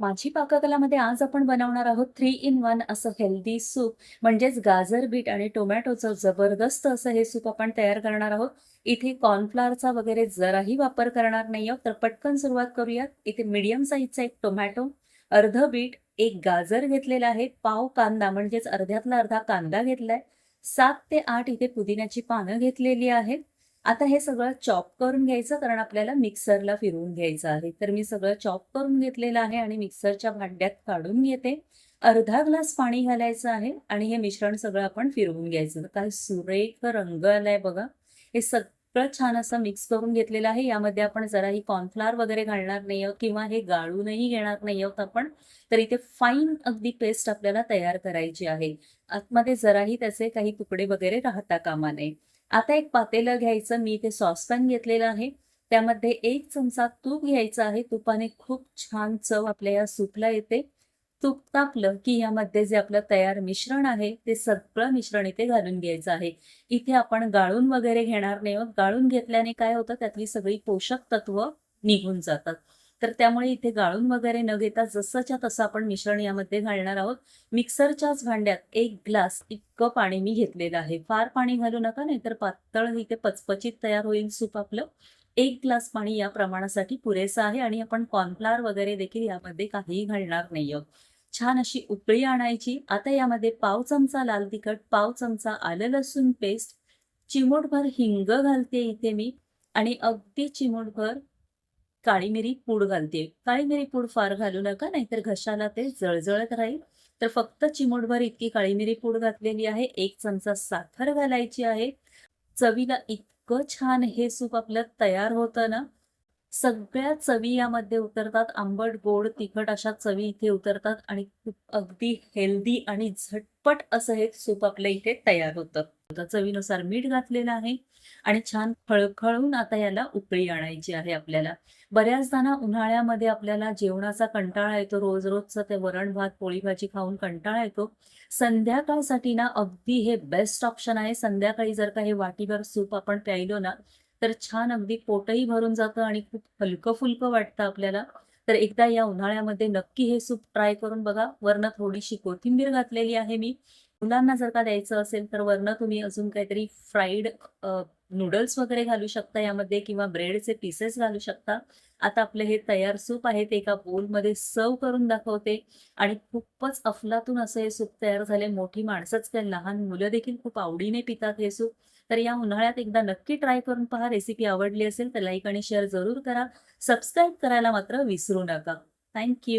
माझी पाककलामध्ये आज आपण बनवणार आहोत 3 इन 1 असं हेल्दी सूप. म्हणजेच गाजर, बीट आणि टोमॅटोचं जबरदस्त असं हे सूप आपण तयार करणार आहोत. इथे कॉर्नफ्लॉवरचा वगैरे जराही वापर करणार नाही आहोत. तर पटकन सुरुवात करूयात. इथे मीडियम साईजचा एक टोमॅटो, अर्ध बीट, एक गाजर घेतलेला आहे, पाव कांदा म्हणजेच अर्ध्यातला अर्धा कांदा घेतलाय, 7 ते 8 इथे पुदिन्याची पानं घेतलेली आहेत. आता हे सगळं चॉप करून घ्यायचं, कारण आपल्याला मिक्सरला फिरवून घ्यायचं आहे. तर मी सगळं चॉप करून घेतलेलं आहे आणि मिक्सरच्या भांड्यात काढून घेते. अर्धा ग्लास पाणी घालायचं आहे आणि हे मिश्रण सगळं आपण फिरवून घ्यायचं. काय सुरेख रंग आलाय बघा. हे सगळं छान असं मिक्स करून घेतलेलं आहे. यामध्ये आपण जराही कॉर्नफ्लॉवर वगैरे घालणार नाही आहोत किंवा हे गाळूनही घेणार नाही आहोत आपण. तर इथे फाईन अगदी पेस्ट आपल्याला तयार करायची आहे. आतमध्ये जराही त्याचे काही तुकडे वगैरे राहता कामा नये. आता एक पातेलं घ्यायचं. मी इथे सॉसपॅन घेतलेलं आहे. त्यामध्ये 1 चमचा तूप घ्यायचं आहे. तुपाने खूप छान चव आपल्या या सूपला येते. तूप तापलं की यामध्ये जे आपलं तयार मिश्रण आहे ते सगळं मिश्रण इथे घालून घ्यायचं आहे. इथे आपण गाळून वगैरे घेणार नाही आहोत. गाळून घेतल्याने काय होतं, त्यातली सगळी पोषक तत्व निघून जातात. तर त्यामुळे इथे गाळून वगैरे न घेता जसंच्या तसं आपण मिश्रण यामध्ये घालणार आहोत. मिक्सरच्याच भांड्यात 1 ग्लास इतकं पाणी मी घेतलेलं आहे. फार पाणी घालू नका, नाहीतर पातळ इथे पचपचीत तयार होईल सूप आपलं. 1 ग्लास पाणी या प्रमाणासाठी पुरेसं आहे आणि आपण कॉर्नफ्लॉवर वगैरे देखील यामध्ये काहीही घालणार नाही आहोत. छान अशी उकळी आणायची. आता यामध्ये पाव चमचा लाल तिखट, पाव चमचा आलं लसूण पेस्ट, चिमूटभर हिंग घालते इथे मी आणि अगदी चिमूटभर काळी मिरी पूड घालते. काळी मिरी पूड फार घालू नका, नाहीतर घशाला ते जळजळत राहील. तर फक्त चिमूटभर इतकी काळी मिरी पूड घातलेली आहे. 1 चमचा साखर घालायची आहे. चवीला इतकं छान हे सूप आपलं तयार होतं ना, सगळ्या चवी यामध्ये उतरतात. आंबट, गोड, तिखट अशा चवी इथे उतरतात आणि खूप अगदी हेल्दी आणि झटपट असं हे सूप आपलं इथे तयार होतं. आता चवीनुसार मीठ घातलेलं आहे आणि छान खळखळून आता याला उकळी आणायची आहे आपल्याला. बऱ्याचदा ना उन्हाळ्यामध्ये आपल्याला जेवणाचा कंटाळा येतो. रोज-रोजचं ते वरण-भात, पोळी-भाजी खाऊन कंटाळा येतो. संध्याकाळसाठी ना अगदी हे बेस्ट ऑप्शन आहे. संध्याकाळी जर का हे वाटीभर सूप आपण प्यायलो ना, तर छान अगदी पोटही भरून जातं आणि खूप हलकं-फुलकं वाटतं आपल्याला. तर एकदा या उन्हाळ्यामध्ये नक्की हे सूप ट्राय करून बघा. वरनं थोडीशी कोथिंबीर घातलेली आहे मी. मुलांना जर का द्यायचं असेल तर वरनं तुम्ही अजून काहीतरी फ्राईड नूडल्स वगैरे घालू शकता यामध्ये किंवा ब्रेडचे पीसेस घालू शकता. आता आपलं हे तयार सूप आहे ते एका बोलमध्ये सर्व्ह करून दाखवते आणि खूपच अफलातून असं हे सूप तयार झाले. मोठी माणसंच काय, लहान मुलं देखील खूप आवडीने पितात हे सूप. तर या उन्हाळ्यात एकदा नक्की ट्राय करून पहा. रेसिपी आवडली असेल तर लाईक आणि शेअर जरूर करा. सबस्क्राईब करायला मात्र विसरू नका. थँक